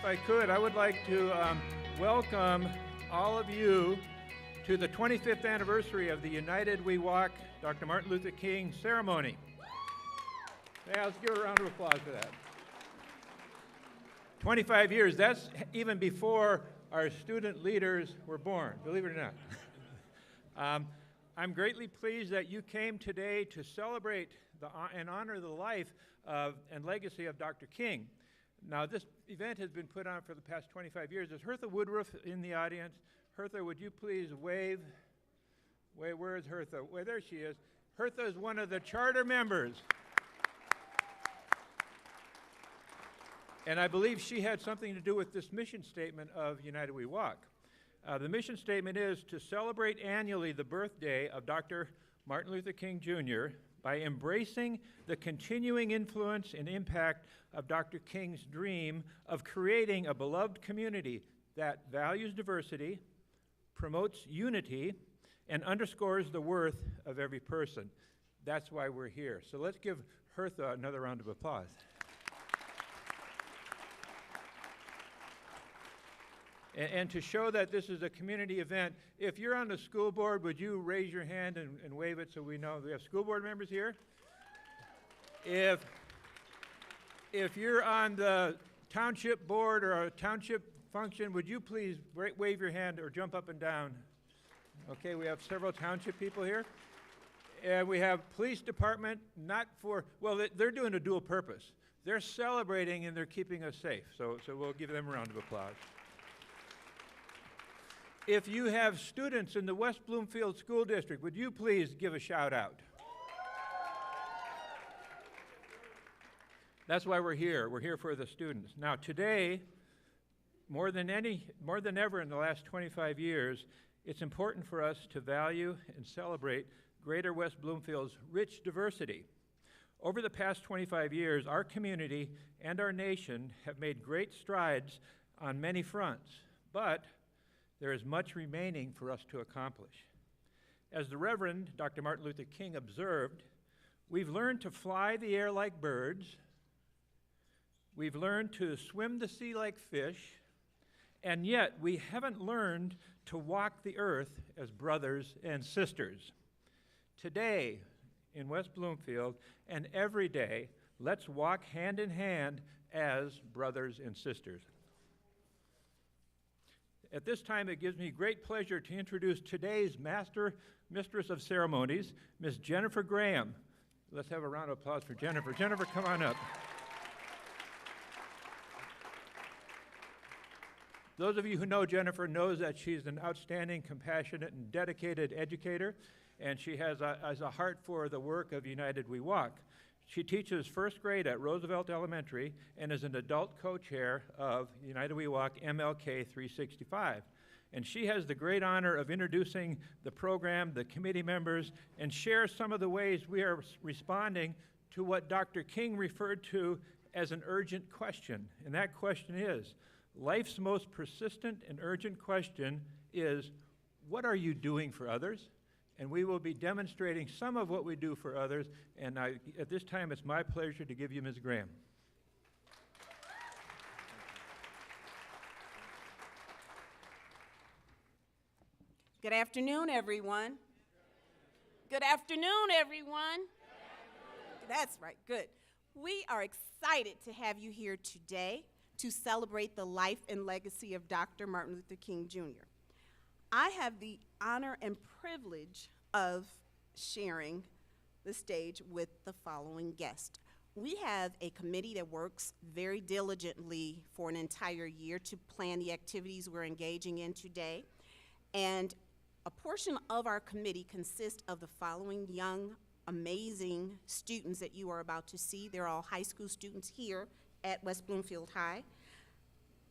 if I could, I would like to welcome all of you to the 25th anniversary of the United We Walk Dr. Martin Luther King ceremony. Yeah, let's give a round of applause for that. 25 years, that's even before our student leaders were born, believe it or not. I'm greatly pleased that you came today to celebrate and honor the life and legacy of Dr. King. Now, this event has been put on for the past 25 years. Is Hertha Woodruff in the audience? Hertha, would you please wave? Where is Hertha? Well, there she is. Hertha is one of the charter members. And I believe she had something to do with this mission statement of United We Walk. The mission statement is to celebrate annually the birthday of Dr. Martin Luther King Jr. by embracing the continuing influence and impact of Dr. King's dream of creating a beloved community that values diversity, promotes unity, and underscores the worth of every person. That's why we're here. So let's give Hertha another round of applause. And to show that this is a community event, if you're on the school board, would you raise your hand and wave it so we know we have school board members here? If you're on the township board or a township function, would you please wave your hand or jump up and down? Okay, we have several township people here. And we have police department, not for, well, they're doing a dual purpose. They're celebrating and they're keeping us safe. So we'll give them a round of applause. If you have students in the West Bloomfield School District, would you please give a shout out? That's why we're here. We're here for the students. Now today, more than ever in the last 25 years, it's important for us to value and celebrate Greater West Bloomfield's rich diversity. Over the past 25 years, our community and our nation have made great strides on many fronts, but there is much remaining for us to accomplish. As the Reverend Dr. Martin Luther King observed, we've learned to fly the air like birds, we've learned to swim the sea like fish, and yet we haven't learned to walk the earth as brothers and sisters. Today, in West Bloomfield, and every day, let's walk hand in hand as brothers and sisters. At this time, it gives me great pleasure to introduce today's Mistress of Ceremonies, Ms. Jennifer Graham. Let's have a round of applause for Jennifer. Jennifer, come on up. Those of you who know Jennifer knows that she's an outstanding, compassionate, and dedicated educator, and she has a heart for the work of United We Walk. She teaches first grade at Roosevelt Elementary and is an adult co-chair of United We Walk MLK 365. And she has the great honor of introducing the program, the committee members, and share some of the ways we are responding to what Dr. King referred to as an urgent question. And that question is, life's most persistent and urgent question is, what are you doing for others? And we will be demonstrating some of what we do for others. And at this time, it's my pleasure to give you Ms. Graham. Good afternoon, everyone. Good afternoon, everyone. That's right, good. We are excited to have you here today to celebrate the life and legacy of Dr. Martin Luther King Jr. I have the honor and privilege of sharing the stage with the following guest. We have a committee that works very diligently for an entire year to plan the activities we're engaging in today. And a portion of our committee consists of the following young, amazing students that you are about to see. They're all high school students here at West Bloomfield High.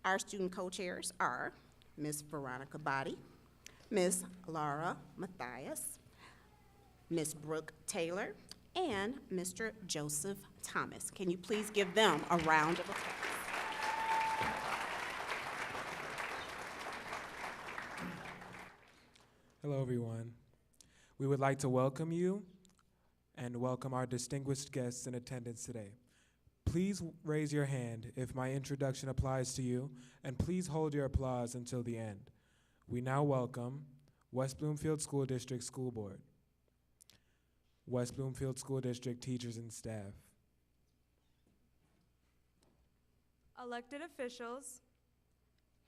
Our student co-chairs are Ms. Veronica Body, Ms. Laura Mathias, Ms. Brooke Taylor, and Mr. Joseph Thomas. Can you please give them a round of applause? Hello, everyone. We would like to welcome you and welcome our distinguished guests in attendance today. Please raise your hand if my introduction applies to you, and please hold your applause until the end. We now welcome West Bloomfield School District School Board, West Bloomfield School District teachers and staff, elected officials,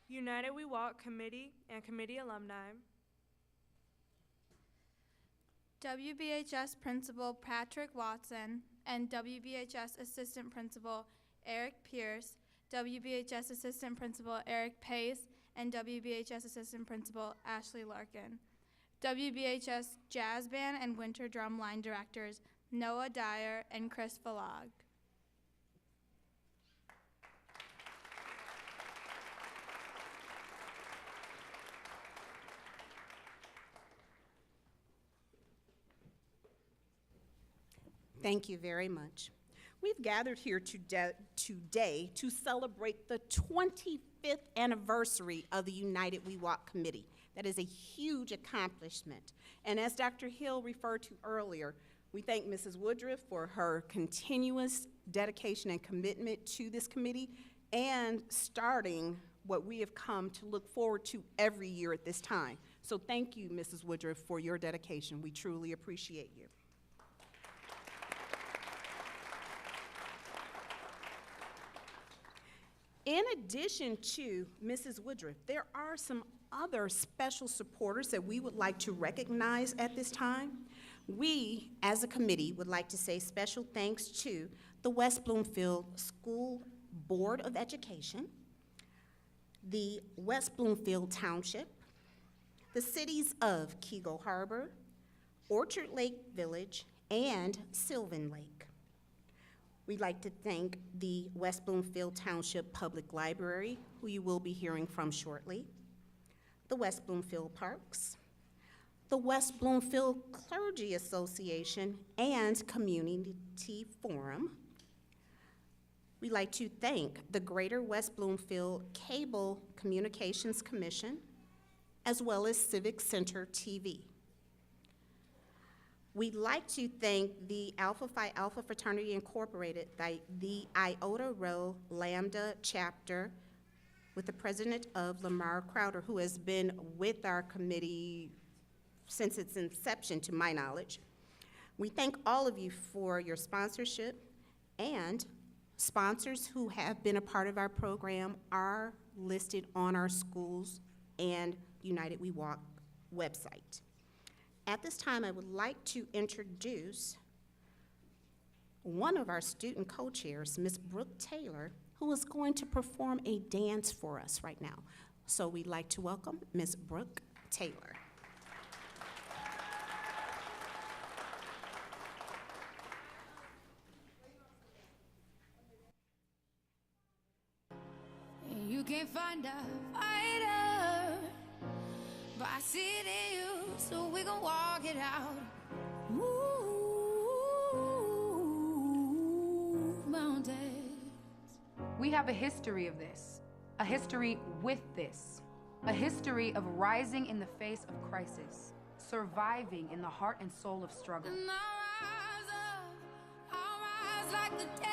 United We Walk Committee and Committee alumni, WBHS Principal Patrick Watson and WBHS Assistant Principal Eric Pierce, WBHS Assistant Principal Eric Pace, and WBHS Assistant Principal Ashley Larkin. WBHS Jazz Band and Winter Drum Line Directors Noah Dyer and Chris Villag. Thank you very much. We've gathered here today to celebrate the 25th anniversary of the United We Walk Committee. That is a huge accomplishment. And as Dr. Hill referred to earlier, we thank Mrs. Woodruff for her continuous dedication and commitment to this committee and starting what we have come to look forward to every year at this time. So thank you, Mrs. Woodruff, for your dedication. We truly appreciate you. In addition to Mrs. Woodruff, there are some other special supporters that we would like to recognize at this time. We, as a committee, would like to say special thanks to the West Bloomfield School Board of Education, the West Bloomfield Township, the cities of Keego Harbor, Orchard Lake Village, and Sylvan Lake. We'd like to thank the West Bloomfield Township Public Library, who you will be hearing from shortly, the West Bloomfield Parks, the West Bloomfield Clergy Association, and Community Forum. We'd like to thank the Greater West Bloomfield Cable Communications Commission, as well as Civic Center TV. We'd like to thank the Alpha Phi Alpha Fraternity Incorporated, the Iota Rho Lambda chapter, with the president of Lamar Crowder, who has been with our committee since its inception, to my knowledge. We thank all of you for your sponsorship, and sponsors who have been a part of our program are listed on our schools and United We Walk website. At this time, I would like to introduce one of our student co-chairs, Ms. Brooke Taylor, who is going to perform a dance for us right now. So we'd like to welcome Ms. Brooke Taylor. You can't find a fighter, but I see it in you, so we gon' walk it out. Move mountains. We have a history of this, a history with this, a history of rising in the face of crisis, surviving in the heart and soul of struggle. And I'll rise like the day.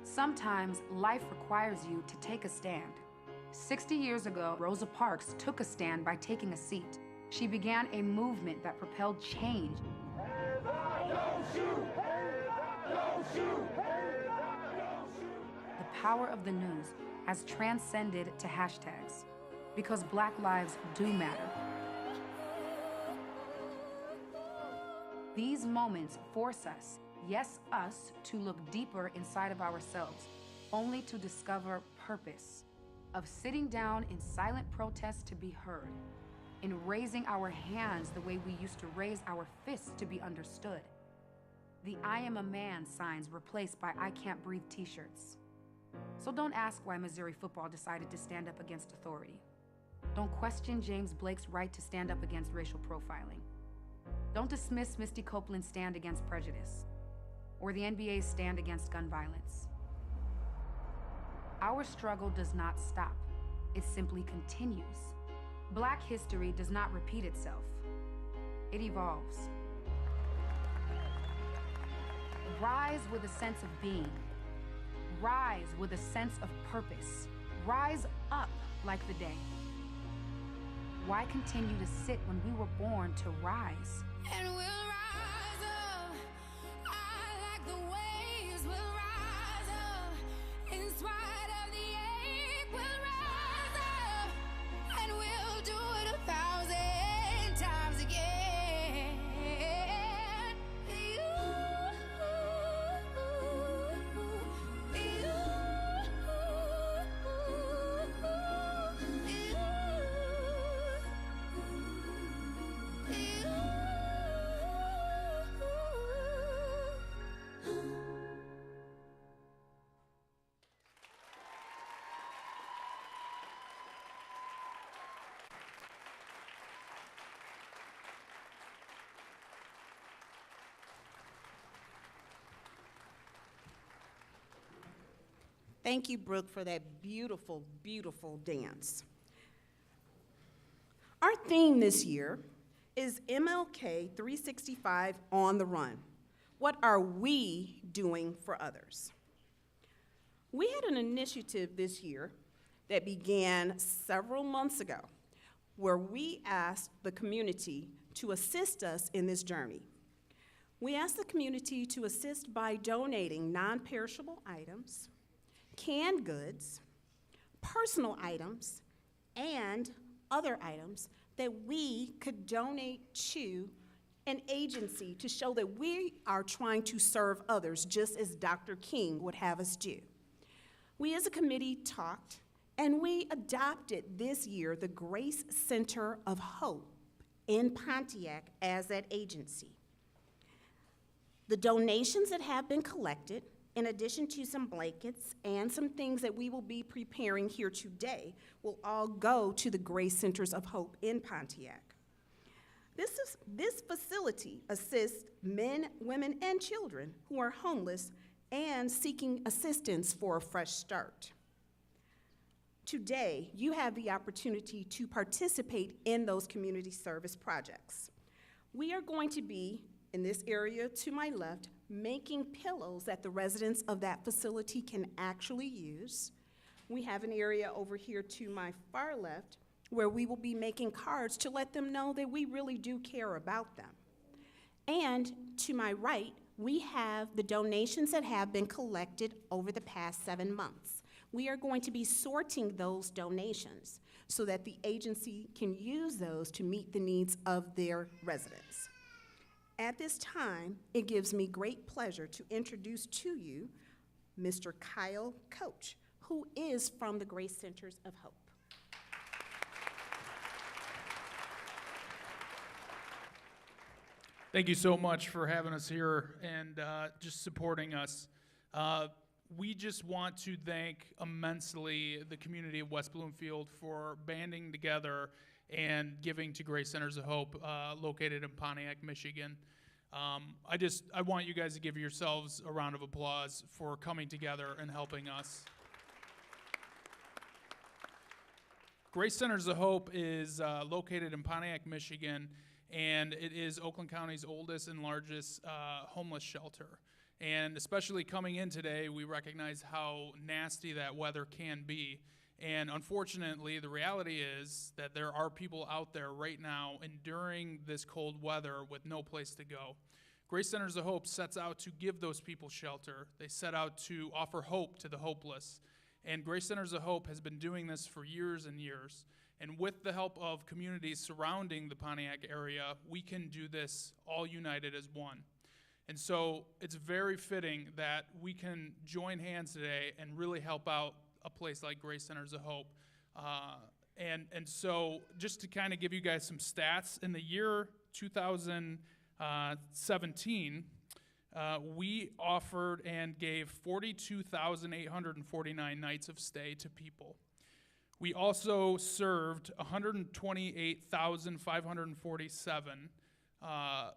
Sometimes life requires you to take a stand. 60 years ago, Rosa Parks took a stand by taking a seat. She began a movement that propelled change. The power of the news has transcended to hashtags because Black lives do matter. These moments force us, yes, us, to look deeper inside of ourselves, only to discover purpose, of sitting down in silent protest to be heard, in raising our hands the way we used to raise our fists to be understood. The I am a man signs replaced by I can't breathe t-shirts. So don't ask why Missouri football decided to stand up against authority. Don't question James Blake's right to stand up against racial profiling. Don't dismiss Misty Copeland's stand against prejudice, or the NBA's stand against gun violence. Our struggle does not stop. it simply continues. Black history does not repeat itself. It evolves. Rise with a sense of being. Rise with a sense of purpose. Rise up like the day. Why continue to sit when we were born to rise? And we'll rise up. I like the waves. We'll rise up. In spite of the ache, we'll rise up. And we'll do it 1,000 times again. Thank you, Brooke, for that beautiful, beautiful dance. Our theme this year is MLK 365 on the Run. What are we doing for others? We had an initiative this year that began several months ago where we asked the community to assist us in this journey. We asked the community to assist by donating non-perishable items, canned goods, personal items, and other items that we could donate to an agency to show that we are trying to serve others, just as Dr. King would have us do. We as a committee talked, and we adopted this year the Grace Center of Hope in Pontiac as that agency. The donations that have been collected, in addition to some blankets and some things that we will be preparing here today, will all go to the Grace Centers of Hope in Pontiac. This facility assists men, women, and children who are homeless and seeking assistance for a fresh start. Today, you have the opportunity to participate in those community service projects. We are going to be, in this area to my left, making pillows that the residents of that facility can actually use. We have an area over here to my far left where we will be making cards to let them know that we really do care about them. And to my right, we have the donations that have been collected over the past 7 months. We are going to be sorting those donations so that the agency can use those to meet the needs of their residents. At this time, it gives me great pleasure to introduce to you Mr. Kyle Coach, who is from the Grace Centers of Hope. Thank you so much for having us here and just supporting us. We just want to thank immensely the community of West Bloomfield for banding together and giving to Grace Centers of Hope, located in Pontiac, Michigan. I want you guys to give yourselves a round of applause for coming together and helping us. Grace Centers of Hope is located in Pontiac, Michigan, and it is Oakland County's oldest and largest homeless shelter. And especially coming in today, we recognize how nasty that weather can be. And unfortunately, the reality is that there are people out there right now enduring this cold weather with no place to go. Grace Centers of Hope sets out to give those people shelter. They set out to offer hope to the hopeless. And Grace Centers of Hope has been doing this for years and years. And with the help of communities surrounding the Pontiac area, we can do this all united as one. And so it's very fitting that we can join hands today and really help out a place like Grace Centers of Hope. And so just to kind of give you guys some stats, in the year 2017, we offered and gave 42,849 nights of stay to people. We also served 128,547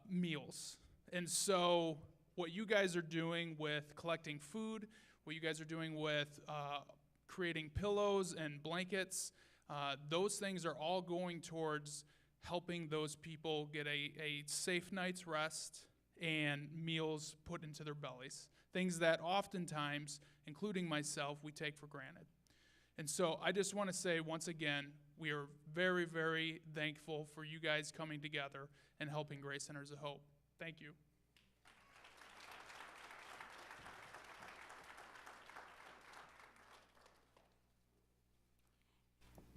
meals. And so what you guys are doing with collecting food, what you guys are doing with creating pillows and blankets. Those things are all going towards helping those people get a safe night's rest and meals put into their bellies. Things that oftentimes, including myself, we take for granted. And so I just want to say once again, we are very, very thankful for you guys coming together and helping Grace Centers of Hope. Thank you.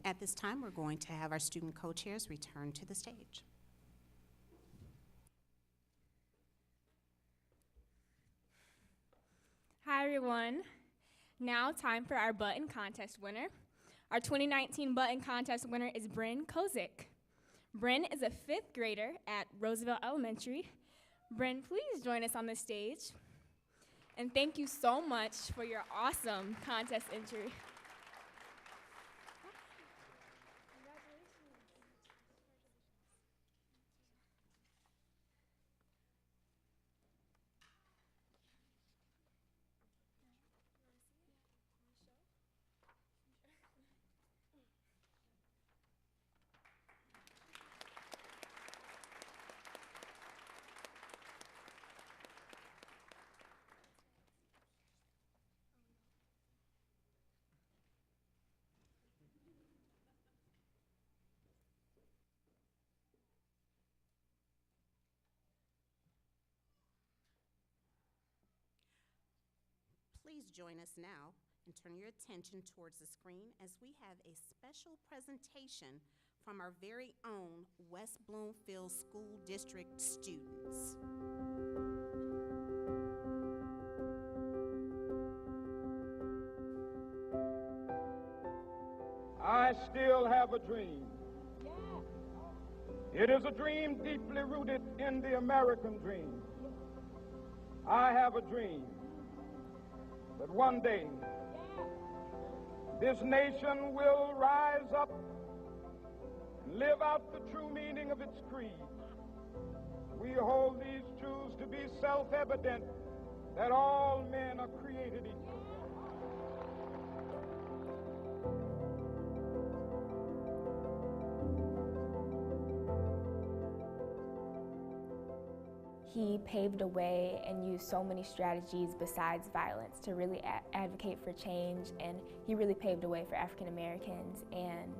At this time, we're going to have our student co-chairs return to the stage. Hi everyone. Now time for our button contest winner. Our 2019 button contest winner is Bryn Kozik. Bryn is a 5th grader at Roosevelt Elementary. Bryn, please join us on the stage. And thank you so much for your awesome contest entry. Please join us now and turn your attention towards the screen as we have a special presentation from our very own West Bloomfield School District students. I still have a dream. It is a dream deeply rooted in the American dream. I have a dream that one day this nation will rise up and live out the true meaning of its creed. We hold these truths to be self-evident, that all men are created equal. He paved a way and used so many strategies besides violence to really advocate for change, and he really paved a way for African Americans. And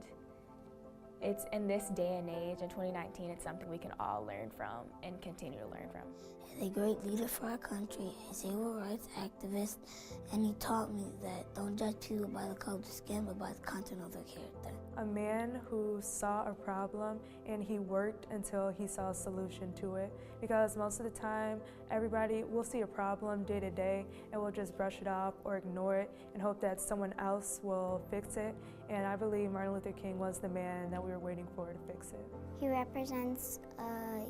it's in this day and age, in 2019, it's something we can all learn from and continue to learn from. He's a great leader for our country, a civil rights activist, and he taught me that don't judge people by the color of their skin, but by the content of their character. A man who saw a problem and he worked until he saw a solution to it, because most of the time everybody will see a problem day to day and will just brush it off or ignore it and hope that someone else will fix it. And I believe Martin Luther King was the man that we were waiting for to fix it. He represents a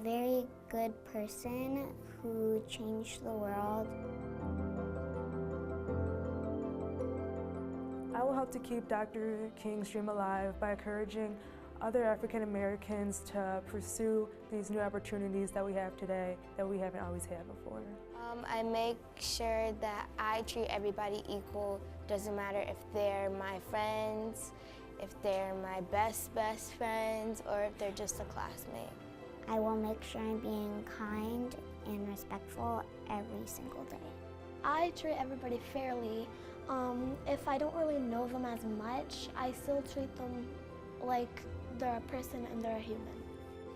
very good person who changed the world. I will help to keep Dr. King's dream alive by encouraging other African Americans to pursue these new opportunities that we have today that we haven't always had before. I make sure that I treat everybody equal. Doesn't matter if they're my friends, if they're my best friends, or if they're just a classmate. I will make sure I'm being kind and respectful every single day. I treat everybody fairly. If I don't really know them as much, I still treat them like they're a person and they're a human.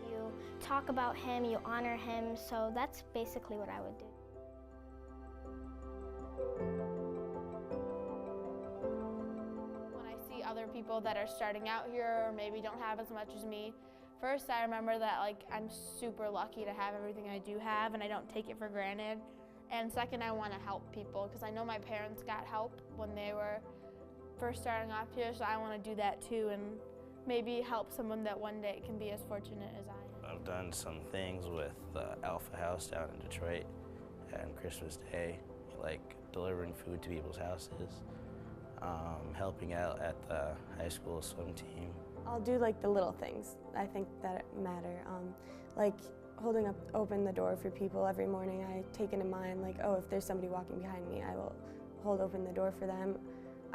You talk about him, you honor him, so that's basically what I would do. When I see other people that are starting out here or maybe don't have as much as me, first I remember that I'm super lucky to have everything I do have and I don't take it for granted. And second, I want to help people because I know my parents got help when they were first starting off here, so I want to do that too and maybe help someone that one day can be as fortunate as I am. I've done some things with Alpha House down in Detroit on Christmas Day, like delivering food to people's houses, helping out at the high school swim team. I'll do the little things I think that matter, like holding open the door for people every morning. I take into mind, oh, if there's somebody walking behind me, I will hold open the door for them.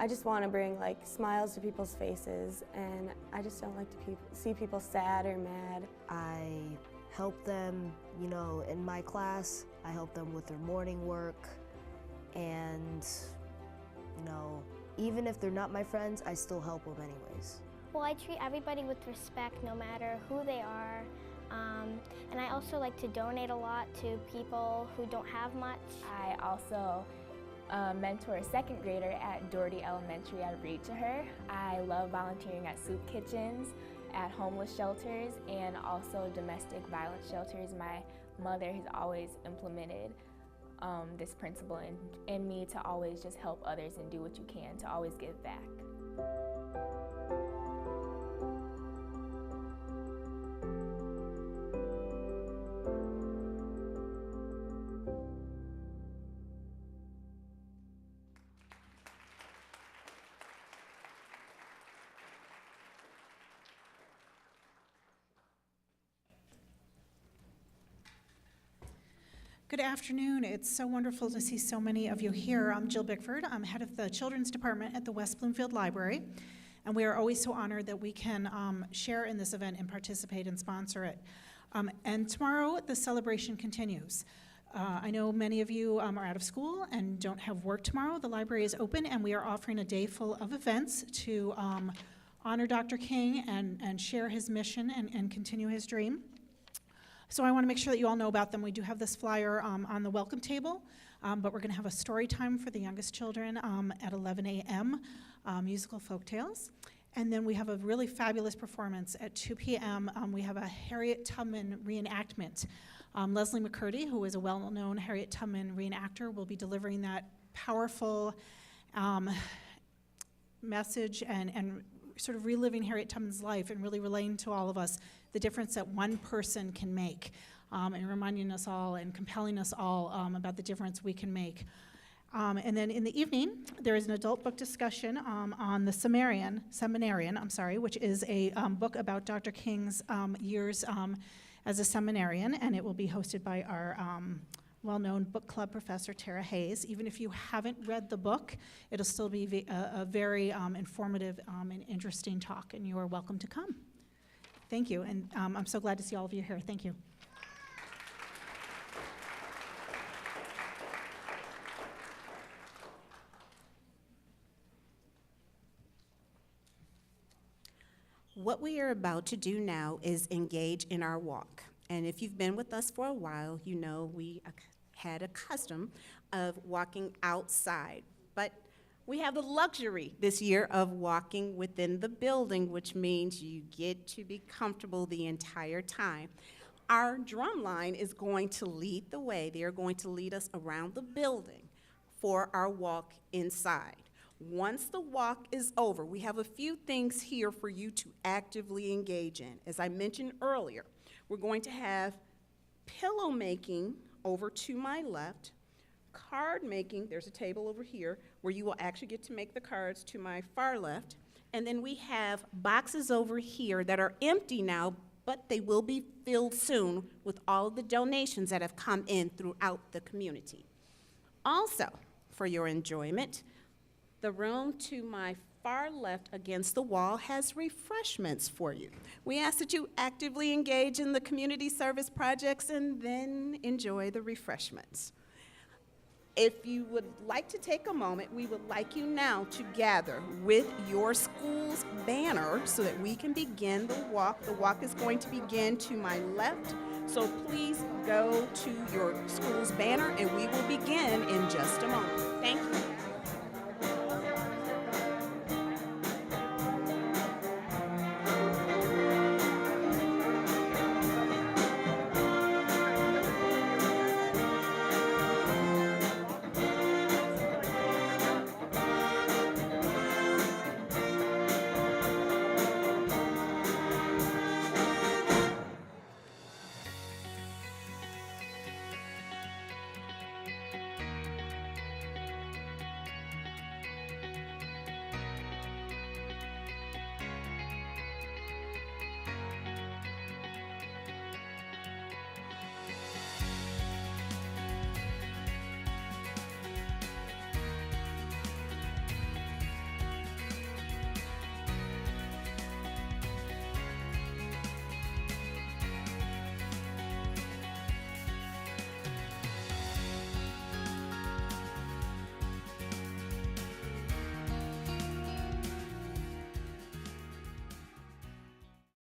I just want to bring like smiles to people's faces, and I just don't like to see people sad or mad. I help them, you know, in my class. I help them with their morning work, and, you know, even if they're not my friends, I still help them anyways. Well, I treat everybody with respect no matter who they are. And I also like to donate a lot to people who don't have much. I also mentor a second grader at Doherty Elementary. I read to her. I love volunteering at soup kitchens, at homeless shelters, and also domestic violence shelters. My mother has always implemented this principle in me to always just help others and do what you can, to always give back. Good afternoon. It's so wonderful to see so many of you here. I'm Jill Bickford. I'm head of the Children's Department at the West Bloomfield Library, and we are always so honored that we can share in this event and participate and sponsor it. And tomorrow, the celebration continues. I know many of you are out of school and don't have work tomorrow. The library is open, and we are offering a day full of events to honor Dr. King and share his mission and continue his dream. So I want to make sure that you all know about them. We do have this flyer on the welcome table, but we're going to have a story time for the youngest children at 11 a.m., musical folk tales. And then we have a really fabulous performance at 2 p.m. We have a Harriet Tubman reenactment. Leslie McCurdy, who is a well-known Harriet Tubman reenactor, will be delivering that powerful message and sort of reliving Harriet Tubman's life and really relaying to all of us the difference that one person can make, and reminding us all and compelling us all about the difference we can make. And then in the evening, there is an adult book discussion on the Seminarian, which is a book about Dr. King's years as a seminarian, and it will be hosted by our well-known book club professor, Tara Hayes. Even if you haven't read the book, it'll still be a very informative and interesting talk, and you are welcome to come. Thank you, and I'm so glad to see all of you here. Thank you. What we are about to do now is engage in our walk. And if you've been with us for a while, you know we had a custom of walking outside. But we have the luxury this year of walking within the building, which means you get to be comfortable the entire time. Our drum line is going to lead the way. They are going to lead us around the building for our walk inside. Once the walk is over, we have a few things here for you to actively engage in. As I mentioned earlier, we're going to have pillow making over to my left, card making, there's a table over here where you will actually get to make the cards to my far left, and then we have boxes over here that are empty now, but they will be filled soon with all of the donations that have come in throughout the community. Also, for your enjoyment, the room to my far left against the wall has refreshments for you. We ask that you actively engage in the community service projects and then enjoy the refreshments. If you would like to take a moment, we would like you now to gather with your school's banner so that we can begin the walk. The walk is going to begin to my left, so please go to your school's banner and we will begin in just a moment. Thank you.